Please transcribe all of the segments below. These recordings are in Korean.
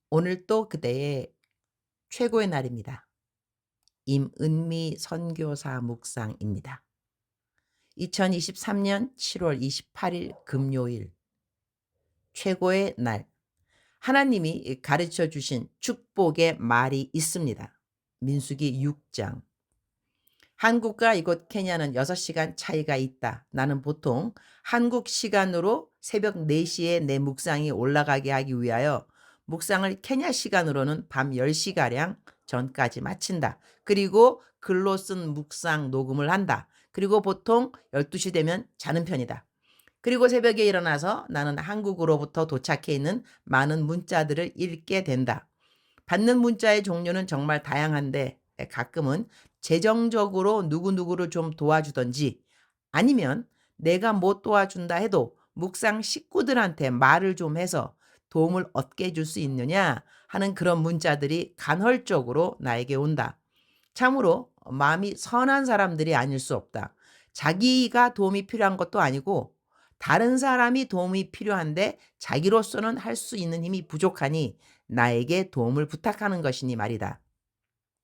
오늘 또 그대의 최고의 날입니다. 임은미 선교사 묵상입니다. 2023년 7월 28일 금요일 최고의 날. 하나님이 가르쳐 주신 축복의 말이 있습니다. 민수기 6장. 한국과 이곳 케냐는 6시간 차이가 있다. 나는 보통 한국 시간으로 새벽 4시에 내 묵상이 올라가게 하기 위하여 묵상을 케냐 시간으로는 밤 10시가량 전까지 마친다. 그리고 글로 쓴 묵상 녹음을 한다. 그리고 보통 12시 되면 자는 편이다. 그리고 새벽에 일어나서 나는 한국으로부터 도착해 있는 많은 문자들을 읽게 된다. 받는 문자의 종류는 정말 다양한데 가끔은 재정적으로 누구누구를 좀 도와주든지 아니면 내가 못 도와준다 해도 묵상 식구들한테 말을 좀 해서 도움을 얻게 해줄 수 있느냐 하는 그런 문자들이 간헐적으로 나에게 온다. 참으로 마음이 선한 사람들이 아닐 수 없다. 자기가 도움이 필요한 것도 아니고 다른 사람이 도움이 필요한데 자기로서는 할 수 있는 힘이 부족하니 나에게 도움을 부탁하는 것이니 말이다.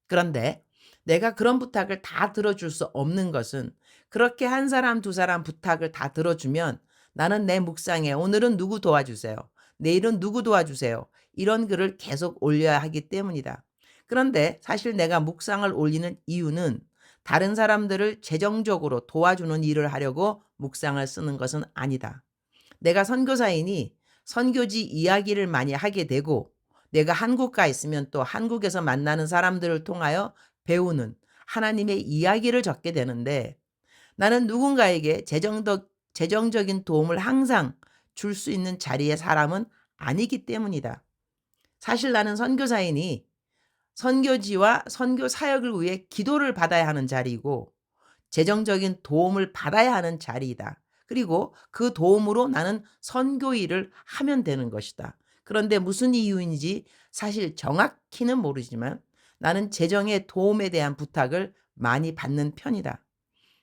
그런데 내가 그런 부탁을 다 들어줄 수 없는 것은 그렇게 한 사람 두 사람 부탁을 다 들어주면 나는 내 묵상에 오늘은 누구 도와주세요. 내일은 누구 도와주세요. 이런 글을 계속 올려야 하기 때문이다. 그런데 사실 내가 묵상을 올리는 이유는 다른 사람들을 재정적으로 도와주는 일을 하려고 묵상을 쓰는 것은 아니다. 내가 선교사이니 선교지 이야기를 많이 하게 되고 내가 한국 가 있으면 또 한국에서 만나는 사람들을 통하여 배우는 하나님의 이야기를 적게 되는데 나는 누군가에게 재정적인 도움을 항상 줄 수 있는 자리의 사람은 아니기 때문이다. 사실 나는 선교사이니 선교지와 선교 사역을 위해 기도를 받아야 하는 자리이고 재정적인 도움을 받아야 하는 자리이다. 그리고 그 도움으로 나는 선교 일을 하면 되는 것이다. 그런데 무슨 이유인지 사실 정확히는 모르지만 나는 재정의 도움에 대한 부탁을 많이 받는 편이다.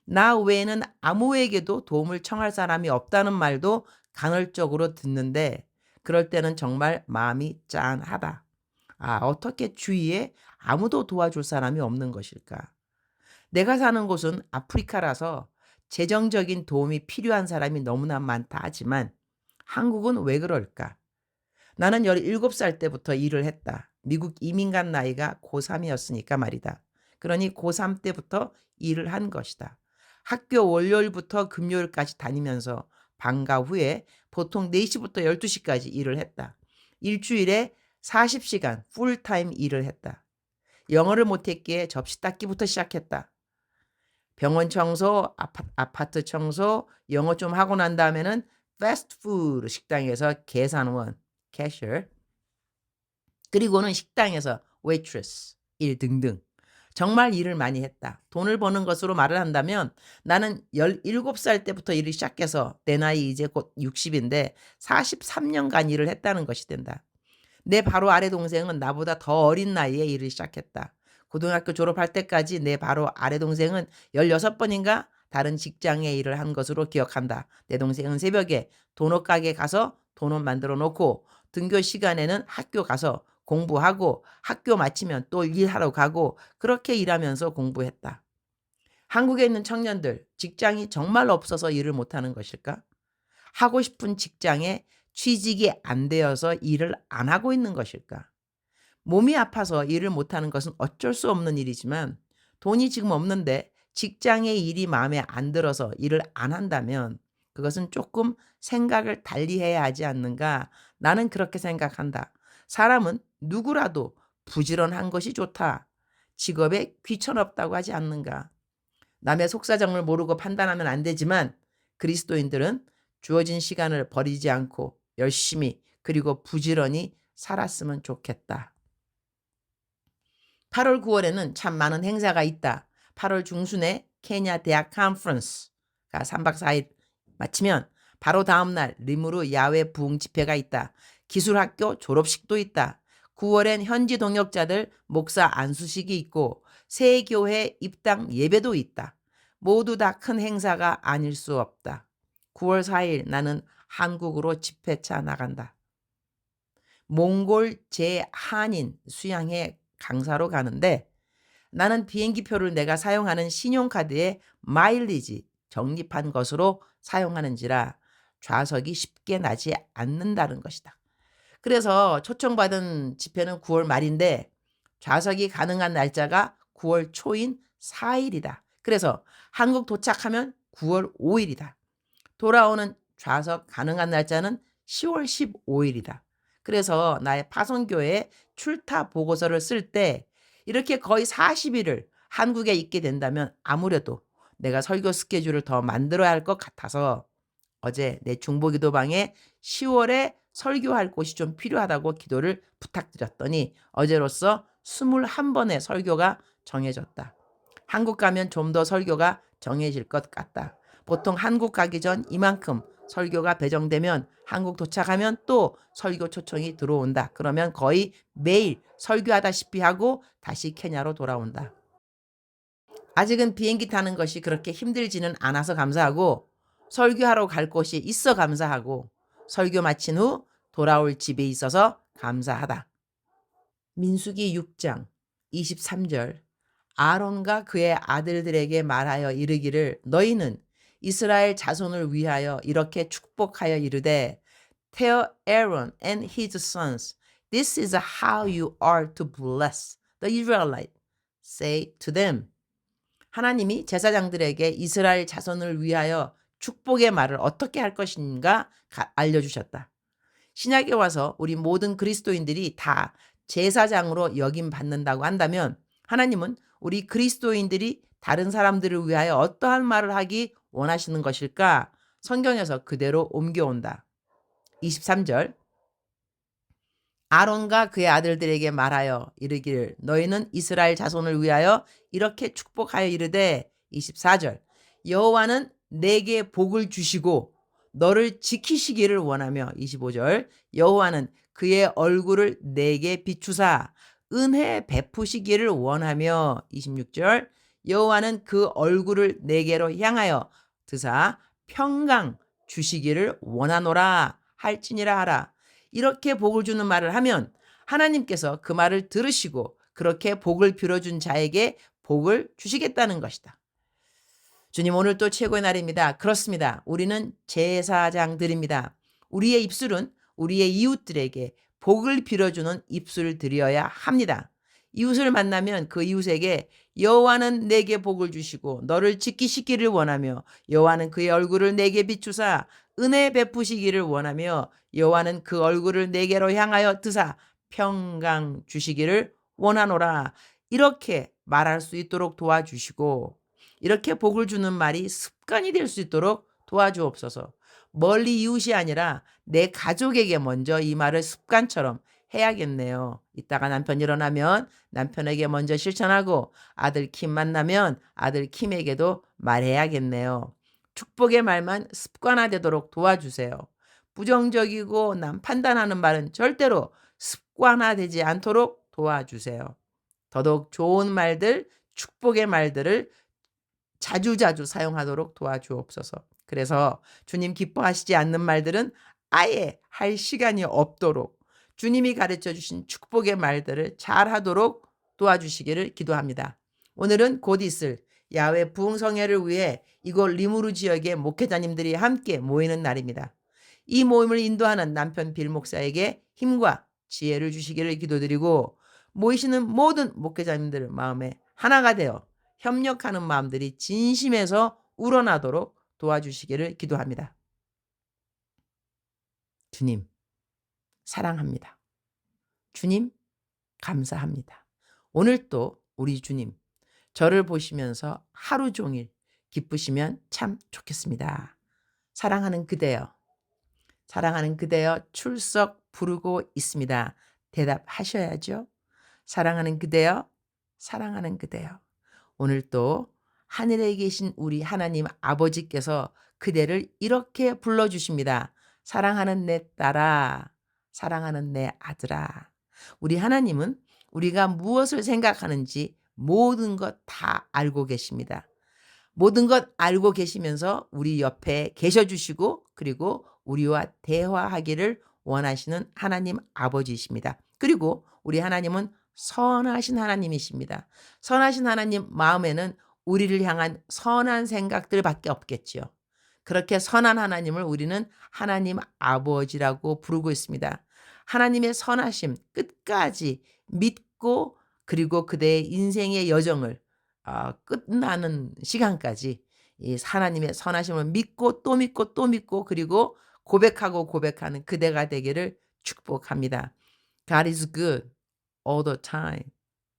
나 외에는 아무에게도 도움을 청할 사람이 없다는 말도 간헐적으로 듣는데 그럴 때는 정말 마음이 짠하다. 아, 어떻게 주위에 아무도 도와줄 사람이 없는 것일까? 내가 사는 곳은 아프리카라서 재정적인 도움이 필요한 사람이 너무나 많다 하지만 한국은 왜 그럴까? 나는 17살 때부터 일을 했다. 미국 이민 간 나이가 고3이었으니까 말이다. 그러니 고3 때부터 일을 한 것이다. 학교 월요일부터 금요일까지 다니면서 방과 후에 보통 4시부터 12시까지 일을 했다. 일주일에 40시간 풀타임 일을 했다. 영어를 못했기에 접시 닦기부터 시작했다. 병원 청소, 아파트 청소, 영어 좀 하고 난 다음에는 패스트푸드 식당에서 계산원, 캐셔, 그리고는 식당에서 웨이트레스 일 등등. 정말 일을 많이 했다. 돈을 버는 것으로 말을 한다면 나는 17살 때부터 일을 시작해서 내 나이 이제 곧 60인데 43년간 일을 했다는 것이 된다. 내 바로 아래 동생은 나보다 더 어린 나이에 일을 시작했다. 고등학교 졸업할 때까지 내 바로 아래 동생은 16번인가 다른 직장에 일을 한 것으로 기억한다. 내 동생은 새벽에 도넛 가게 가서 도넛 만들어 놓고 등교 시간에는 학교 가서 공부하고 학교 마치면 또 일하러 가고 그렇게 일하면서 공부했다. 한국에 있는 청년들, 직장이 정말 없어서 일을 못하는 것일까? 하고 싶은 직장에 취직이 안 되어서 일을 안 하고 있는 것일까? 몸이 아파서 일을 못하는 것은 어쩔 수 없는 일이지만 돈이 지금 없는데 직장의 일이 마음에 안 들어서 일을 안 한다면 그것은 조금 생각을 달리 해야 하지 않는가? 나는 그렇게 생각한다. 사람은 누구라도 부지런한 것이 좋다. 직업에 귀천없다고 하지 않는가? 남의 속사정을 모르고 판단하면 안 되지만 그리스도인들은 주어진 시간을 버리지 않고 열심히 그리고 부지런히 살았으면 좋겠다. 8월 9월에는 참 많은 행사가 있다. 8월 중순에 케냐 대학 컨퍼런스가 3박 4일 마치면 바로 다음 날 리무르 야외 부흥 집회가 있다. 기술학교 졸업식도 있다. 9월엔 현지 동역자들 목사 안수식이 있고 새 교회 입당 예배도 있다. 모두 다 큰 행사가 아닐 수 없다. 9월 4일 나는 한국으로 집회차 나간다. 몽골 제한인 수양회 강사로 가는데 나는 비행기표를 내가 사용하는 신용카드에 마일리지 적립한 것으로 사용하는지라 좌석이 쉽게 나지 않는다는 것이다. 그래서 초청받은 집회는 9월 말인데 좌석이 가능한 날짜가 9월 초인 4일이다. 그래서 한국 도착하면 9월 5일이다. 돌아오는 좌석 가능한 날짜는 10월 15일이다. 그래서 나의 파송교회 출타 보고서를 쓸 때 이렇게 거의 40일을 한국에 있게 된다면 아무래도 내가 설교 스케줄을 더 만들어야 할 것 같아서 어제 내 중보기도방에 10월에 설교할 곳이 좀 필요하다고 기도를 부탁드렸더니 어제로써 21번의 설교가 정해졌다. 한국 가면 좀 더 설교가 정해질 것 같다. 보통 한국 가기 전 이만큼 설교가 배정되면 한국 도착하면 또 설교 초청이 들어온다. 그러면 거의 매일 설교하다시피 하고 다시 케냐로 돌아온다. 아직은 비행기 타는 것이 그렇게 힘들지는 않아서 감사하고 설교하러 갈 곳이 있어 감사하고 설교 마친 후 돌아올 집에 있어서 감사하다. 민수기 6장 23절 아론과 그의 아들들에게 말하여 이르기를 너희는 이스라엘 자손을 위하여 이렇게 축복하여 이르되 Tell Aaron and his sons, this is how you are to bless the Israelites. Say to them. 하나님이 제사장들에게 이스라엘 자손을 위하여 축복의 말을 어떻게 할 것인가 알려주셨다. 신약에 와서 우리 모든 그리스도인들이 다 제사장으로 여김받는다고 한다면 하나님은 우리 그리스도인들이 다른 사람들을 위하여 어떠한 말을 하기 원하시는 것일까? 성경에서 그대로 옮겨온다. 23절 아론과 그의 아들들에게 말하여 이르기를 너희는 이스라엘 자손을 위하여 이렇게 축복하여 이르되 24절 여호와는 내게 복을 주시고 너를 지키시기를 원하며 25절 여호와는 그의 얼굴을 내게 비추사 은혜 베푸시기를 원하며 26절 여호와는 그 얼굴을 내게로 향하여 드사 평강 주시기를 원하노라 할지니라 하라. 이렇게 복을 주는 말을 하면 하나님께서 그 말을 들으시고 그렇게 복을 빌어준 자에게 복을 주시겠다는 것이다. 주님 오늘 또 최고의 날입니다. 그렇습니다. 우리는 제사장들입니다. 우리의 입술은 우리의 이웃들에게 복을 빌어주는 입술을 드려야 합니다. 이웃을 만나면 그 이웃에게 여호와는 내게 복을 주시고 너를 지키시기를 원하며 여호와는 그의 얼굴을 내게 비추사 은혜 베푸시기를 원하며 여호와는 그 얼굴을 내게로 향하여 드사 평강 주시기를 원하노라. 이렇게 말할 수 있도록 도와주시고 이렇게 복을 주는 말이 습관이 될 수 있도록 도와주옵소서. 멀리 이웃이 아니라 내 가족에게 먼저 이 말을 습관처럼 해야겠네요. 이따가 남편 일어나면 남편에게 먼저 실천하고 아들 킴 만나면 아들 킴에게도 말해야겠네요. 축복의 말만 습관화되도록 도와주세요. 부정적이고 남 판단하는 말은 절대로 습관화되지 않도록 도와주세요. 더더욱 좋은 말들, 축복의 말들을 자주자주 사용하도록 도와주옵소서. 그래서 주님 기뻐하시지 않는 말들은 아예 할 시간이 없도록 주님이 가르쳐 주신 축복의 말들을 잘하도록 도와주시기를 기도합니다. 오늘은 곧 있을 야외 부흥성회를 위해 이곳 리무르 지역의 목회자님들이 함께 모이는 날입니다. 이 모임을 인도하는 남편 빌 목사에게 힘과 지혜를 주시기를 기도드리고 모이시는 모든 목회자님들 마음에 하나가 되어 협력하는 마음들이 진심에서 우러나도록 도와주시기를 기도합니다. 주님 사랑합니다. 주님 감사합니다. 오늘 또 우리 주님 저를 보시면서 하루 종일 기쁘시면 참 좋겠습니다. 사랑하는 그대여 사랑하는 그대여 출석 부르고 있습니다. 대답하셔야죠. 사랑하는 그대여 사랑하는 그대여 오늘 또 하늘에 계신 우리 하나님 아버지께서 그대를 이렇게 불러주십니다. 사랑하는 내 딸아, 사랑하는 내 아들아. 우리 하나님은 우리가 무엇을 생각하는지 모든 것 다 알고 계십니다. 모든 것 알고 계시면서 우리 옆에 계셔 주시고 그리고 우리와 대화하기를 원하시는 하나님 아버지이십니다. 그리고 우리 하나님은 선하신 하나님이십니다. 선하신 하나님 마음에는 우리를 향한 선한 생각들밖에 없겠지요. 그렇게 선한 하나님을 우리는 하나님 아버지라고 부르고 있습니다. 하나님의 선하심 끝까지 믿고 그리고 그대의 인생의 여정을 끝나는 시간까지 이 하나님의 선하심을 믿고 또 믿고 또 믿고 그리고 고백하고 고백하는 그대가 되기를 축복합니다. God is good all the time.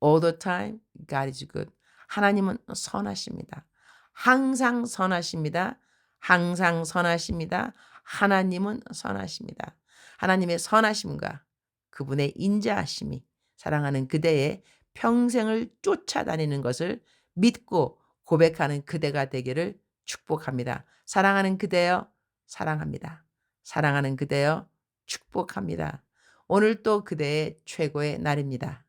All the time God is good. 하나님은 선하십니다. 항상 선하십니다. 항상 선하십니다. 하나님은 선하십니다. 하나님의 선하심과 그분의 인자하심이 사랑하는 그대의 평생을 쫓아다니는 것을 믿고 고백하는 그대가 되기를 축복합니다. 사랑하는 그대여 사랑합니다. 사랑하는 그대여 축복합니다. 오늘 또 그대의 최고의 날입니다.